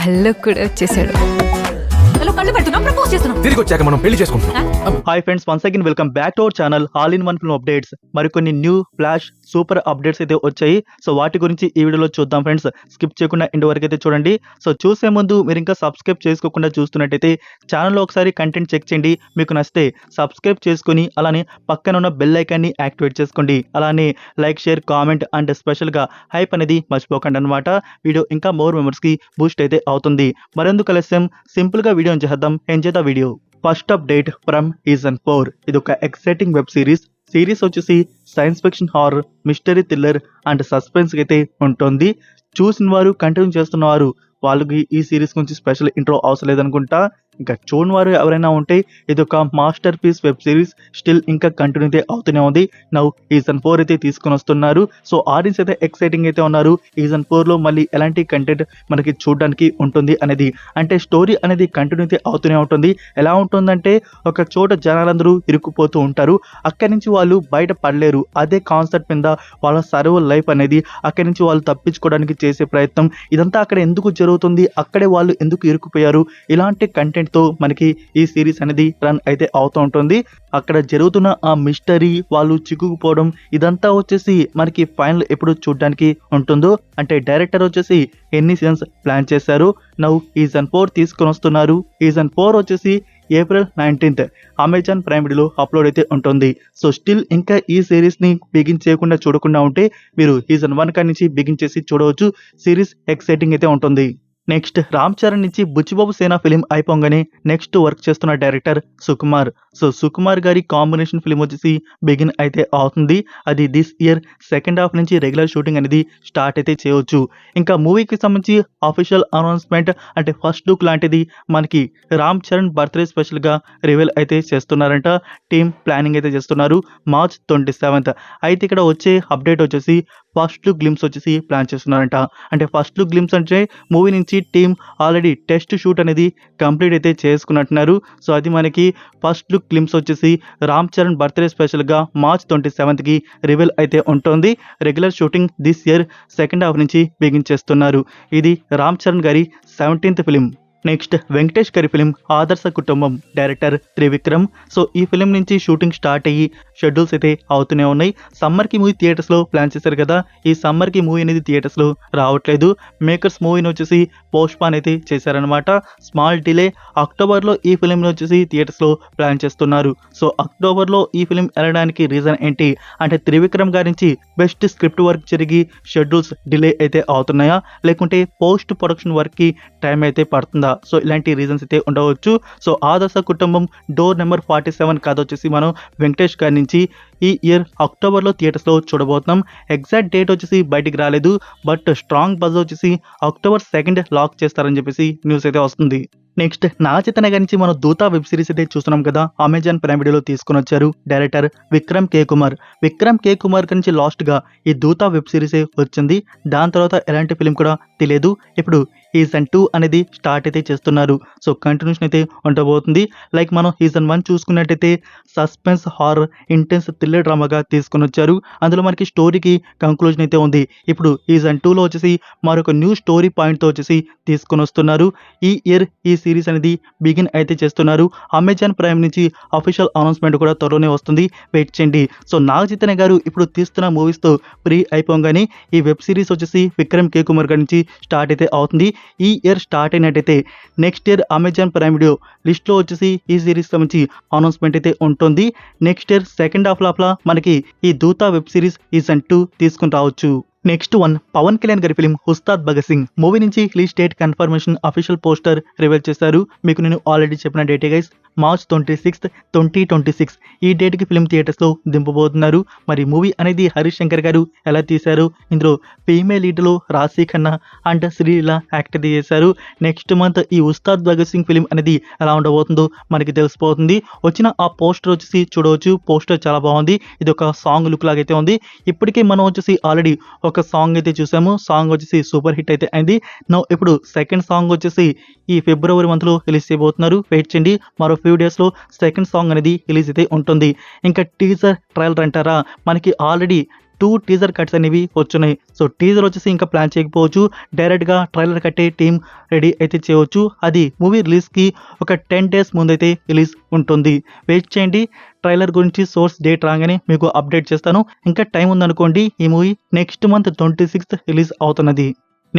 కళ్ళకు కూడా వచ్చేసాడు. కళ్ళు పెడుతున్నా ప్రపోజ్ చేస్తున్నాం. తిరిగి వచ్చాక మనం పెళ్లి చేసుకుంటున్నాం. Hi friends, once again welcome back to our channel all in one film updates. మరికొన్ని న్యూ ఫ్లాష్ సూపర్ అప్డేట్స్ అయితే వచ్చాయి. సో వాటి గురించి ఈ వీడియోలో చూద్దాం ఫ్రెండ్స్. స్కిప్ చేయకుండా ఎండ్ వరకు అయితే చూడండి. సో చూసే ముందు మీరు ఇంకా సబ్స్క్రైబ్ చేసుకోకుండా చూస్తున్నట్టయితే ఛానల్లో ఒకసారి కంటెంట్ చెక్ చేయండి. మీకు నచ్చితే సబ్స్క్రైబ్ చేసుకుని అలానే పక్కన ఉన్న బెల్ ఐకాన్ని యాక్టివేట్ చేసుకోండి. అలానే లైక్, షేర్, కామెంట్ అండ్ స్పెషల్గా హైప్ అనేది మర్చిపోకండి అనమాట. వీడియో ఇంకా మోర్ మెంబర్స్కి బూస్ట్ అయితే అవుతుంది. మరెందుకు ఆలస్యం, సింపుల్గా వీడియో చేద్దాం. Enjoy the video. First update from season 4. ఇది ఒక ఎక్సైటింగ్ వెబ్ సిరీస్ వచ్చేసి science fiction, horror, mystery, thriller and suspense అయితే ఉంటుంది. చూసిన వారు, కంటిన్యూ చేస్తున్న వారు వాళ్ళకి ఈ సిరీస్ గురించి స్పెషల్ ఇంట్రో అవసరం లేదనుకుంటా. ఇంకా చూడని వారు ఎవరైనా ఉంటే ఇది ఒక masterpiece web series. Still ఇంకా కంటిన్యూ అయితే అవుతూనే ఉంది. నౌ సీజన్ 4 అయితే తీసుకుని వస్తున్నారు. సో ఆడియన్స్ అయితే ఎక్సైటింగ్ అయితే ఉన్నారు. సీజన్ 4లో మళ్ళీ ఎలాంటి కంటెంట్ మనకి చూడడానికి ఉంటుంది అనేది, అంటే స్టోరీ అనేది కంటిన్యూ అయితే అవుతూనే ఉంటుంది. ఎలా ఉంటుందంటే ఒక చోట జనాలందరూ ఇరుక్కుపోతూ ఉంటారు. అక్కడి నుంచి వాళ్ళు బయట పడలేరు. అదే కాన్సెప్ట్ మీద వాళ్ళ సర్వైవల్ లైఫ్ అనేది, అక్కడి నుంచి వాళ్ళు తప్పించుకోవడానికి చేసే ప్రయత్నం, ఇదంతా అక్కడ ఎందుకు జరుగుతుంది, అక్కడే వాళ్ళు ఎందుకు ఇరుక్కుపోయారు, ఇలాంటి కంటెంట్ తో మనకి ఈ సిరీస్ అనేది రన్ అయితే అవుతూ ఉంటుంది. అక్కడ జరుగుతున్న ఆ మిస్టరీ, వాళ్ళు చిక్కుకుపోవడం, ఇదంతా వచ్చేసి మనకి ఫైనల్ ఎప్పుడు చూడడానికి ఉంటుందో, అంటే డైరెక్టర్ వచ్చేసి ఎన్ని సీజన్స్ ప్లాన్ చేశారు. నౌ సీజన్ 4 తీసుకొని వస్తున్నారు. సీజన్ 4 వచ్చేసి April 19th అమెజాన్ ప్రైమ్ వీడియోలో అప్లోడ్ అయితే ఉంటుంది. సో స్టిల్ ఇంకా ఈ సిరీస్ ని బిగిన్ చేయకుండా చూడకుండా ఉంటే మీరు సీజన్ 1 కాడి నుంచి బిగిన్ చేసి చూడవచ్చు. సిరీస్ ఎక్సైటింగ్ అయితే ఉంటుంది. నెక్స్ట్ రామ్ చరణ్ నుంచి బుచ్చిబాబు సేన ఫిలిం అయిపోగానే నెక్స్ట్ వర్క్ చేస్తున్న డైరెక్టర్ సుకుమార్. సో సుకుమార్ గారి కాంబినేషన్ ఫిలిం వచ్చేసి బిగిన్ అయితే అవుతుంది. అది దిస్ ఇయర్ సెకండ్ హాఫ్ నుంచి రెగ్యులర్ షూటింగ్ అనేది స్టార్ట్ అయితే చేయవచ్చు. ఇంకా మూవీకి సంబంధించి అఫీషియల్ అనౌన్స్మెంట్, అంటే ఫస్ట్ లుక్ లాంటిది మనకి రామ్ చరణ్ బర్త్డే స్పెషల్గా రివీల్ అయితే చేస్తున్నారంట. టీమ్ ప్లానింగ్ అయితే చేస్తున్నారు March 27th. అయితే ఇక్కడ వచ్చే అప్డేట్ వచ్చేసి ఫస్ట్ లుక్ గ్లిమ్స్ వచ్చేసి ప్లాన్ చేస్తున్నారంట. అంటే ఫస్ట్ లుక్ గ్లిమ్స్ అంటే మూవీ నుంచి టీమ్ ఆల్రెడీ టెస్ట్ షూట్ అనేది కంప్లీట్ అయితే చేసుకున్నట్టున్నారు. సో అది మనకి ఫస్ట్ లుక్ గ్లిమ్స్ వచ్చేసి రామ్ చరణ్ బర్త్డే స్పెషల్గా March 27th రివీల్ అయితే ఉంటుంది. Regular shooting this year second half నుంచి బిగిన్ చేస్తున్నారు. ఇది రామ్ చరణ్ గారి 17th ఫిలిం. నెక్స్ట్ వెంకటేష్ గారి ఫిలిం ఆదర్శ కుటుంబం, డైరెక్టర్ త్రివిక్రమ్. సో ఈ ఫిలిం నుంచి షూటింగ్ స్టార్ట్ అయ్యి షెడ్యూల్స్ అయితే అవుతూనే ఉన్నాయి. సమ్మర్కి మూవీ థియేటర్స్లో ప్లాన్ చేశారు కదా, ఈ సమ్మర్కి మూవీ అనేది థియేటర్స్లో రావట్లేదు. మేకర్స్ మూవీని వచ్చేసి పోస్ట్పోన్ అయితే చేశారనమాట. Small delay. అక్టోబర్లో ఈ ఫిలింని వచ్చేసి థియేటర్స్లో ప్లాన్ చేస్తున్నారు. సో అక్టోబర్లో ఈ ఫిలిం వెళ్ళడానికి రీజన్ ఏంటి అంటే త్రివిక్రమ్ గారి నుంచి బెస్ట్ స్క్రిప్ట్ వర్క్ జరిగి షెడ్యూల్స్ డిలే అయితే అవుతున్నాయా, లేకుంటే పోస్ట్ ప్రొడక్షన్ వర్క్కి టైం అయితే పడుతుందా? సో ఇలాంటి రీజన్స్ అయితే ఉండవచ్చు. సో ఆదర్శ కుటుంబం డోర్ నెంబర్ 47 కథ వచ్చేసి మనం వెంకటేష్ గారి నుంచి ఈ ఇయర్ అక్టోబర్లో థియేటర్స్లో చూడబోతున్నాం. ఎగ్జాక్ట్ డేట్ వచ్చేసి బయటికి రాలేదు, బట్ స్ట్రాంగ్ బజ్ వచ్చేసి October 2nd లాక్ చేస్తారని చెప్పేసి న్యూస్ అయితే వస్తుంది. నెక్స్ట్ నాగ చైతన్య గారి నుంచి మనం దూత వెబ్ సిరీస్ అయితే చూస్తున్నాం కదా, అమెజాన్ ప్రైమ్ వీడియోలో తీసుకుని వచ్చారు డైరెక్టర్ విక్రమ్ కే కుమార్. విక్రమ్ కే కుమార్ గురించి లాస్ట్గా ఈ దూత వెబ్ సిరీసే వచ్చింది. దాని తర్వాత ఎలాంటి ఫిలిం కూడా తెలియదు. ఇప్పుడు సీజన్ 2 అనేది స్టార్ట్ అయితే చేస్తున్నారు. సో కంటిన్యూషన్ అయితే ఉండబోతుంది. లైక్ మనం సీజన్ 1 చూసుకున్నట్టయితే సస్పెన్స్, హారర్, ఇంటెన్స్ థ్రిల్లర్ డ్రామాగా తీసుకుని వచ్చారు. అందులో మనకి స్టోరీకి కంక్లూజన్ అయితే ఉంది. ఇప్పుడు సీజన్ 2లో వచ్చేసి మరొక న్యూ స్టోరీ పాయింట్తో వచ్చేసి తీసుకుని వస్తున్నారు. ఈ ఇయర్ ఈ సిరీస్ అనేది బిగిన్ అయితే చేస్తున్నారు. అమెజాన్ ప్రైమ్ నుంచి అఫీషియల్ అనౌన్స్మెంట్ కూడా త్వరలోనే వస్తుంది, వెయిట్ చేయండి. సో నాగ చైతన్య గారు ఇప్పుడు తీస్తున్న మూవీస్తో ఫ్రీ అయిపోగానే ఈ వెబ్ సిరీస్ వచ్చేసి విక్రమ్ కే కుమార్ గారి నుంచి స్టార్ట్ అయితే అవుతుంది. ఈ ఇయర్ స్టార్ట్ అయినట్టయితే next year Amazon prime video లిస్ట్లో వచ్చేసి ఈ సిరీస్ సంబంధించి అనౌన్స్మెంట్ అయితే ఉంటుంది. నెక్స్ట్ ఇయర్ సెకండ్ హాఫ్ లోపల మనకి ఈ దూత వెబ్ సిరీస్ సీజన్ 2 తీసుకుని రావచ్చు. నెక్స్ట్ వన్ పవన్ కళ్యాణ్ గారి ఫిలిం ఉస్తాద్ భగత్ సింగ్. మూవీ నుంచి release date confirmation official poster reveal చేశారు. మీకు నేను ఆల్రెడీ చెప్పిన డేటే గైస్, March 26th, 2026 ఈ డేట్కి ఫిలిం థియేటర్స్లో దింపబోతున్నారు. మరి మూవీ అనేది హరీష్ శంకర్ గారు ఎలా తీశారు, ఇందులో ఫీమేల్ లీడ్లో రాశి ఖన్నా అండ్ శ్రీలీల యాక్ట్ చేశారు. నెక్స్ట్ మంత్ ఈ ఉస్తాద్ భగత్ సింగ్ ఫిలిం అనేది ఎలా ఉండబోతుందో మనకి తెలిసిపోతుంది. వచ్చిన ఆ పోస్టర్ వచ్చేసి చూడవచ్చు. పోస్టర్ చాలా బాగుంది. ఇది ఒక సాంగ్ లుక్ లాగైతే ఉంది. ఇప్పటికే మనం వచ్చేసి ఆల్రెడీ ఒక సాంగ్ అయితే చూసాము. సాంగ్ వచ్చేసి సూపర్ హిట్ అయితే అయింది. ఇప్పుడు సెకండ్ సాంగ్ వచ్చేసి ఈ ఫిబ్రవరి మంత్లో రిలీజ్ చేయబోతున్నారు. వెయిట్ చేయండి, మరో ఫ్యూ డేస్లో సెకండ్ సాంగ్ అనేది రిలీజ్ అయితే ఉంటుంది. ఇంకా టీజర్ ట్రైలర్ అంటారా, మనకి ఆల్రెడీ 2 టీజర్ కట్స్ అనేవి వచ్చున్నాయి. సో టీజర్ వచ్చేసి ఇంకా ప్లాన్ చేయకపోవచ్చు, డైరెక్ట్గా ట్రైలర్ కట్టే టీం రెడీ అయితే చేయవచ్చు. అది మూవీ రిలీజ్కి ఒక 10 days ముందైతే రిలీజ్ ఉంటుంది. వెయిట్ చేయండి, ట్రైలర్ గురించి సోర్స్ డేట్ రాగానే మీకు అప్డేట్ చేస్తాను. ఇంకా టైం ఉందనుకోండి, ఈ movie next month 26th release అవుతున్నది.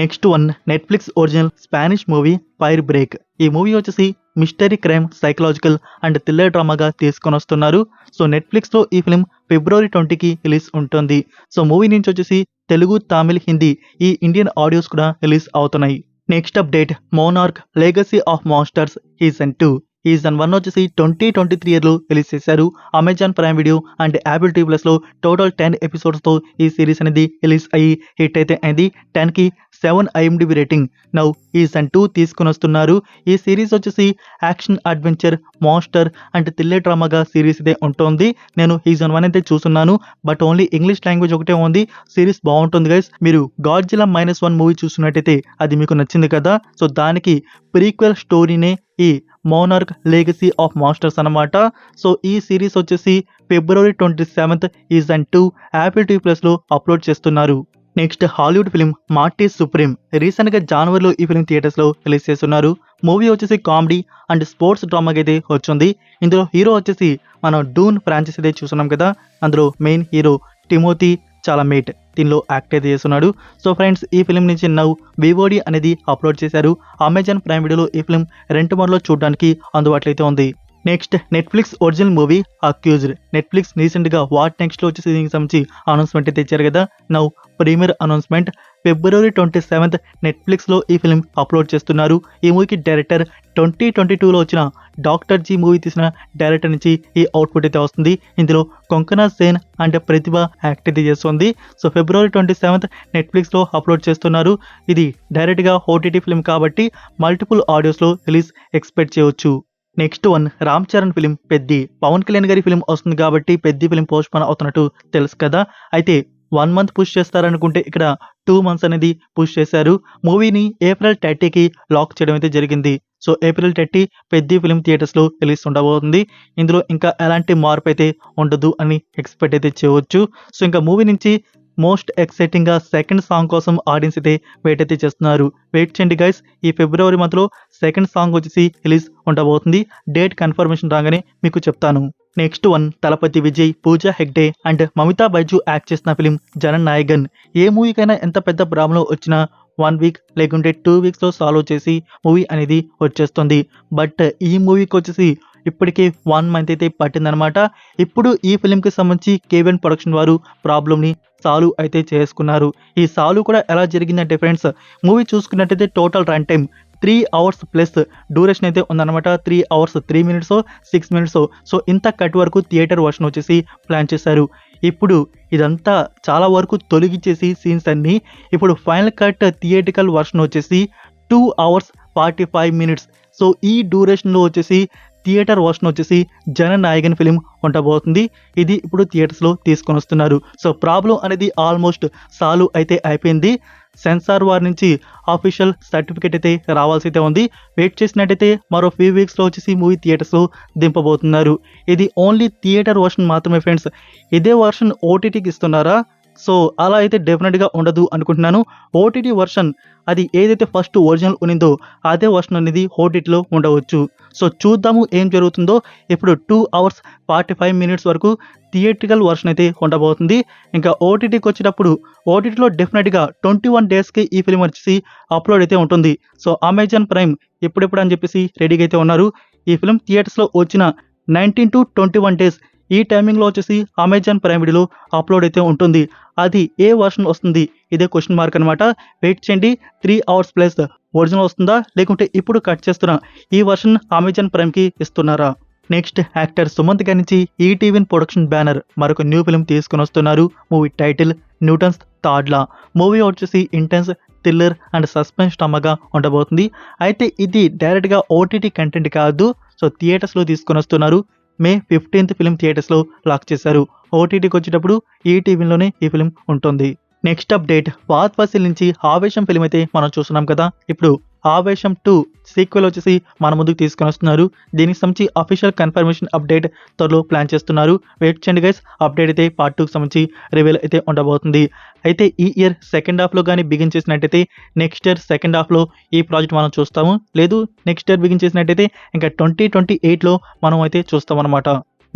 Next one, Netflix original Spanish movie fire break. ఈ మూవీ వచ్చేసి mystery crime, psychological and thriller డ్రామాగా తీసుకొని వస్తున్నారు. సో నెట్ఫ్లిక్స్లో ఈ ఫిల్మ్ February 20కి రిలీజ్ ఉంటుంది. సో మూవీ నుంచి వచ్చేసి తెలుగు, తమిళ్, హిందీ ఈ ఇండియన్ ఆడియోస్ కూడా రిలీజ్ అవుతున్నాయి. Next update, Monarch legacy of monsters season 2. Season 1 వచ్చేసి 2023 ఇయర్లో రిలీజ్ చేశారు. Amazon prime video and Apple TV ప్లస్లో టోటల్ 10 ఎపిసోడ్స్తో ఈ సిరీస్ అనేది రిలీజ్ అయ్యి హిట్ అయితే అయింది. 10కి 7 IMDb రేటింగ్. నౌ సీజన్ 2 తీసుకుని వస్తున్నారు. ఈ సిరీస్ వచ్చేసి action, adventure, monster and thriller డ్రామాగా సిరీస్ అయితే ఉంటుంది. నేను సీజన్ 1 అయితే చూస్తున్నాను, బట్ ఓన్లీ ఇంగ్లీష్ లాంగ్వేజ్ ఒకటే ఉంది. సిరీస్ బాగుంటుంది గైస్. మీరు గాడ్జిల్లా -1 మూవీ చూస్తున్నట్టయితే అది మీకు నచ్చింది కదా, సో దానికి ప్రీక్వెల్ స్టోరీనే ఈ మోనార్క్ లెగసీ ఆఫ్ మాన్స్టర్స్ అన్నమాట. సో ఈ సిరీస్ వచ్చేసి February 27th season 2 Apple TV ప్లస్లో అప్లోడ్ చేస్తున్నారు. Next Hollywood film Marty supreme. రీసెంట్గా జనవరిలో ఈ ఫిల్మ్ థియేటర్స్లో రిలీజ్ చేస్తున్నారు. మూవీ వచ్చేసి కామెడీ అండ్ స్పోర్ట్స్ డ్రామాకి అయితే వచ్చింది. ఇందులో హీరో వచ్చేసి మనం డూన్ ఫ్రాంచైజ్ అయితే చూస్తున్నాం కదా, అందులో మెయిన్ హీరో టిమోథీ చాలమేట్ దీనిలో యాక్ట్ అయితే చేస్తున్నాడు. సో ఫ్రెండ్స్, ఈ ఫిల్మ్ నుంచి నౌ VOD అనేది అప్లోడ్ చేశారు. అమెజాన్ ప్రైమ్ వీడియోలో ఈ ఫిల్మ్ రెంట్ మోడ్లో చూడడానికి అందుబాటులో అయితే ఉంది. Next, Netflix original movie accused. Netflix రీసెంట్గా వాట్ నెక్స్ట్లో వచ్చేసి దీనికి సంబంధించి అనౌన్స్మెంట్ అయితే ఇచ్చారు కదా. Now premier announcement February 27th నెట్ఫ్లిక్స్లో ఈ ఫిల్మ్ అప్లోడ్ చేస్తున్నారు. ఈ మూవీకి డైరెక్టర్ 2022లో వచ్చిన డాక్టర్ జీ మూవీ తీసిన డైరెక్టర్ నుంచి ఈ అవుట్పుట్ అయితే వస్తుంది. ఇందులో కొంకనా సేన్ అండ్ ప్రతిభ యాక్ట్ అయితే చేస్తుంది. సో February 27th నెట్ఫ్లిక్స్లో అప్లోడ్ చేస్తున్నారు. ఇది డైరెక్ట్గా OTT ఫిల్మ్ కాబట్టి మల్టిపుల్ ఆడియోస్లో రిలీజ్ ఎక్స్పెక్ట్ చేయవచ్చు. Next one, Ram Charan film Peddi. Pawan Kalyan గారి ఫిలిం వస్తుంది కాబట్టి పెద్ది ఫిలిం పోస్ట్ పోన్ అవుతున్నట్టు తెలుసు కదా. అయితే 1 month పుష్ చేస్తారనుకుంటే ఇక్కడ 2 months అనేది పుష్ చేశారు. మూవీని April 30కి లాక్ చేయడం అయితే జరిగింది. సో April 30 పెద్ది ఫిలిం థియేటర్స్లో రిలీజ్ ఉండబోతుంది. ఇందులో ఇంకా ఎలాంటి మార్పు అయితే ఉండదు అని ఎక్స్పెక్ట్ అయితే చేయవచ్చు. సో ఇంకా మూవీ నుంచి మోస్ట్ ఎక్సైటింగ్గా సెకండ్ సాంగ్ కోసం ఆడియన్స్ అయితే వెయిట్ అయితే చేస్తున్నారు. వెయిట్ చేయండి గైస్, ఈ February మంత్లో సెకండ్ సాంగ్ వచ్చేసి రిలీజ్ ఉండబోతుంది. డేట్ కన్ఫర్మేషన్ రాగానే మీకు చెప్తాను. Next one, Thalapathy Vijay, Pooja Hegde and Mamitha Baiju act చేసిన ఫిలిం జననాయగన్. ఏ మూవీకైనా ఎంత పెద్ద ప్రాబ్లం వచ్చినా 1 week లేకుంటే 2 weeksలో సాల్వ్ చేసి మూవీ అనేది వచ్చేస్తుంది. బట్ ఈ మూవీకి వచ్చేసి ఇప్పటికే 1 month అయితే పట్టిందనమాట. ఇప్పుడు ఈ ఫిలింకి సంబంధించి కేవెన్ ప్రొడక్షన్ వారు ప్రాబ్లమ్ని సాల్వ్ అయితే చేసుకున్నారు. ఈ సాల్వ్ కూడా ఎలా జరిగిందంటే ఫ్రెండ్స్, మూవీ చూసుకున్నట్టయితే total run time 3 hours plus duration అయితే ఉందన్నమాట. 3 hours 3 minutes 6 minutes. సో ఇంత కట్ వరకు థియేటర్ వర్షన్ వచ్చేసి ప్లాన్ చేశారు. ఇప్పుడు ఇదంతా చాలా వరకు తొలగించేసి సీన్స్ అన్నీ ఇప్పుడు ఫైనల్ కట్ థియేటికల్ వర్షన్ వచ్చేసి 2 hours 45 minutes. సో ఈ డ్యూరేషన్లో వచ్చేసి థియేటర్ వర్షన్ వచ్చేసి జననాయగన్ ఫిలిం ఉండబోతుంది. ఇది ఇప్పుడు థియేటర్స్లో తీసుకొని వస్తున్నారు. సో ప్రాబ్లం అనేది ఆల్మోస్ట్ సాల్వ్ అయితే అయిపోయింది. సెన్సార్ వారి నుంచి ఆఫీషియల్ సర్టిఫికేట్ అయితే రావాల్సి అయితే ఉంది. వెయిట్ చేసినట్టయితే మరో ఫ్యూ వీక్స్లో వచ్చేసి మూవీ థియేటర్స్లో దింపబోతున్నారు. ఇది ఓన్లీ థియేటర్ వర్షన్ మాత్రమే ఫ్రెండ్స్. ఇదే వర్షన్ ఓటీటీకి ఇస్తున్నారా? సో అలా అయితే డెఫినెట్గా ఉండదు అనుకుంటున్నాను. ఓటీటీ వర్షన్ అది ఏదైతే ఫస్ట్ ఒరిజినల్ ఉన్నిందో అదే వర్షన్ అనేది ఓటీటీలో ఉండవచ్చు. సో చూద్దాము ఏం జరుగుతుందో. ఇప్పుడు 2 hours 45 minutes వరకు థియేట్రికల్ వర్షన్ అయితే ఉండబోతుంది. ఇంకా ఓటీటీకి వచ్చేటప్పుడు ఓటీటీలో డెఫినెట్గా 21 daysకి ఈ ఫిలిం వచ్చేసి అప్లోడ్ అయితే ఉంటుంది. సో అమెజాన్ ప్రైమ్ ఎప్పుడెప్పుడు అని చెప్పేసి రెడీగా అయితే ఉన్నారు. ఈ ఫిలిం థియేటర్స్లో వచ్చిన 19 to 21 days ఈ టైమింగ్లో వచ్చేసి అమెజాన్ ప్రైమ్ వీడియోలో అప్లోడ్ అయితే ఉంటుంది. అది ఏ వర్షన్ వస్తుంది ఇదే క్వశ్చన్ మార్క్ అనమాట. వెయిట్ చేయండి, 3 hours ప్లస్ ఒరిజినల్ వస్తుందా లేకుంటే ఇప్పుడు కట్ చేస్తున్న ఈ వర్షన్ అమెజాన్ ప్రైమ్కి ఇస్తున్నారా? నెక్స్ట్, యాక్టర్ సుమంత్ గారి నుంచి ఈటీవీ ప్రొడక్షన్ బ్యానర్ మరొక న్యూ ఫిల్మ్ తీసుకొని వస్తున్నారు. Movie title Newton's third law. Movie వచ్చేసి ఇంటెన్స్ థ్రిల్లర్ అండ్ సస్పెన్స్ డ్రామాగా ఉండబోతుంది. అయితే ఇది డైరెక్ట్గా ఓటీటీ కంటెంట్ కాదు. సో థియేటర్స్లో తీసుకొని వస్తున్నారు. May 15th ఫిలిం థియేటర్స్లో లాక్ చేశారు. ఓటీటీకి వచ్చేటప్పుడు ఈటీవీలోనే ఈ ఫిలిం ఉంటుంది. నెక్స్ట్ అప్డేట్, ఫహద్ ఫాసిల్ నుంచి ఆవేశం ఫిలిం అయితే మనం చూస్తున్నాం కదా. ఇప్పుడు ఆవేశం 2 సీక్వెల్ వచ్చేసి మన ముందుకు తీసుకొని వస్తున్నారు. దీనికి సంబంధించి అఫీషియల్ కన్ఫర్మేషన్ అప్డేట్ త్వరలో ప్లాన్ చేస్తున్నారు. వెయిట్ చేయండి గైస్. అప్డేట్ అయితే పార్ట్ 2కి సంబంధించి రివీల్ అయితే ఉండబోతుంది. అయితే ఈ ఇయర్ సెకండ్ హాఫ్లో కానీ బిగిన్ చేసినట్టయితే నెక్స్ట్ ఇయర్ సెకండ్ హాఫ్లో ఈ ప్రాజెక్ట్ మనం చూస్తాము. లేదు నెక్స్ట్ ఇయర్ బిగిన్ చేసినట్టయితే ఇంకా 2028లో మనం అయితే చూస్తామన్నమాట.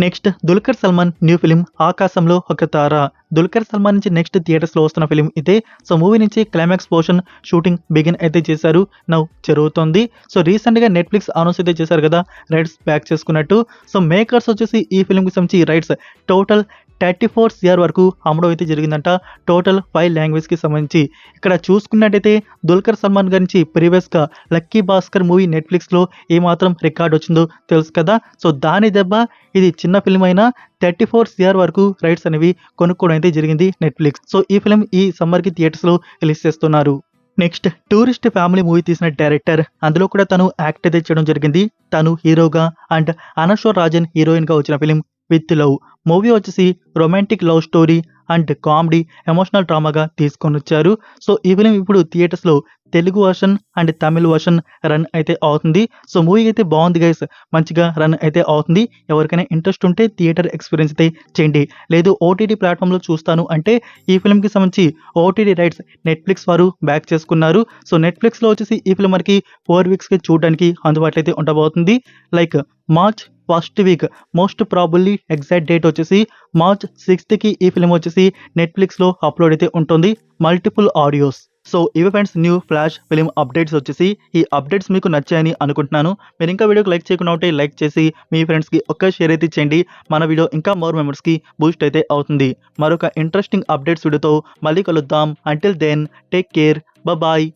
Next Dulquer Salmaan new film ఆకాశంలో ఒక తార. దుల్కర్ సల్మాన్ నుంచి నెక్స్ట్ థియేటర్స్లో వస్తున్న ఫిలిం ఇదే. సో మూవీ నుంచి క్లైమాక్స్ పోర్షన్ షూటింగ్ బిగిన్ అయితే చేశారు. నౌ జరుగుతోంది. సో రీసెంట్గా నెట్ఫ్లిక్స్ అనౌన్స్ అయితే చేశారు కదా రైట్స్ బ్యాక్ చేసుకున్నట్టు. సో మేకర్స్ వచ్చేసి ఈ ఫిలింకి సంబంధించి రైట్స్ టోటల్ 34 CR వరకు అమ్మడం అయితే జరిగిందంట. టోటల్ 5 లాంగ్వేజ్కి సంబంధించి. ఇక్కడ చూసుకున్నట్టయితే దుల్కర్ సల్మాన్ గురించి ప్రీవియస్గా లక్కీ భాస్కర్ మూవీ నెట్ఫ్లిక్స్లో ఏమాత్రం రికార్డ్ వచ్చిందో తెలుసు కదా. సో దాని దెబ్బ ఇది చిన్న ఫిలిం అయినా 34 CR వరకు రైట్స్ అనేవి కొనుక్కోవడం అయితే జరిగింది నెట్ఫ్లిక్స్. సో ఈ ఫిలిం ఈ సమ్మర్కి థియేటర్స్లో రిలీజ్ చేస్తున్నారు. నెక్స్ట్ టూరిస్ట్ ఫ్యామిలీ మూవీ తీసిన డైరెక్టర్, అందులో కూడా తను యాక్ట్ అయితే చేయడం జరిగింది. తను హీరోగా అండ్ అనశ్వర్ రాజన్ హీరోయిన్గా వచ్చిన ఫిలిం విత్ లవ్. మూవీ వచ్చేసి romantic love story and comedy emotional డ్రామాగా తీసుకొని వచ్చారు. సో ఈ ఫిలిం ఇప్పుడు థియేటర్స్లో Telugu version and Tamil version run అయితే అవుతుంది. సో మూవీ అయితే బాగుంది గైస్, మంచిగా రన్ అయితే అవుతుంది. ఎవరికైనా ఇంట్రెస్ట్ ఉంటే థియేటర్ ఎక్స్పీరియన్స్ అయితే చేయండి. లేదు ఓటీటీ ప్లాట్ఫామ్లో చూస్తాను అంటే ఈ ఫిలింకి సంబంధించి ఓటీటీ రైట్స్ నెట్ఫ్లిక్స్ వారు బ్యాక్ చేసుకున్నారు. సో నెట్ఫ్లిక్స్లో వచ్చేసి ఈ ఫిలిం మనకి 4 వీక్స్కి చూడడానికి అందుబాటులో అయితే ఉండబోతుంది. Like March first week, most probably exact date వచ్చేసి మార్చ్ 6కి ఈ ఫిలిం వచ్చేసి నెట్ఫ్లిక్స్లో అప్లోడ్ అయితే ఉంటుంది. Multiple audios. సో ఇవి friends new flash film updates వచ్చేసి. ఈ అప్డేట్స్ మీకు నచ్చాయని అనుకుంటున్నాను. మీరు ఇంకా వీడియోకి లైక్ చేయకుండా ఉంటే లైక్ చేసి మీ ఫ్రెండ్స్కి ఒక్క షేర్ అయితే చేయండి. మన వీడియో ఇంకా మోర్ మెంబర్స్కి బూస్ట్ అయితే అవుతుంది. మరొక ఇంట్రెస్టింగ్ అప్డేట్స్ వీడియోతో మళ్ళీ కలుద్దాం. Until then take care, bye.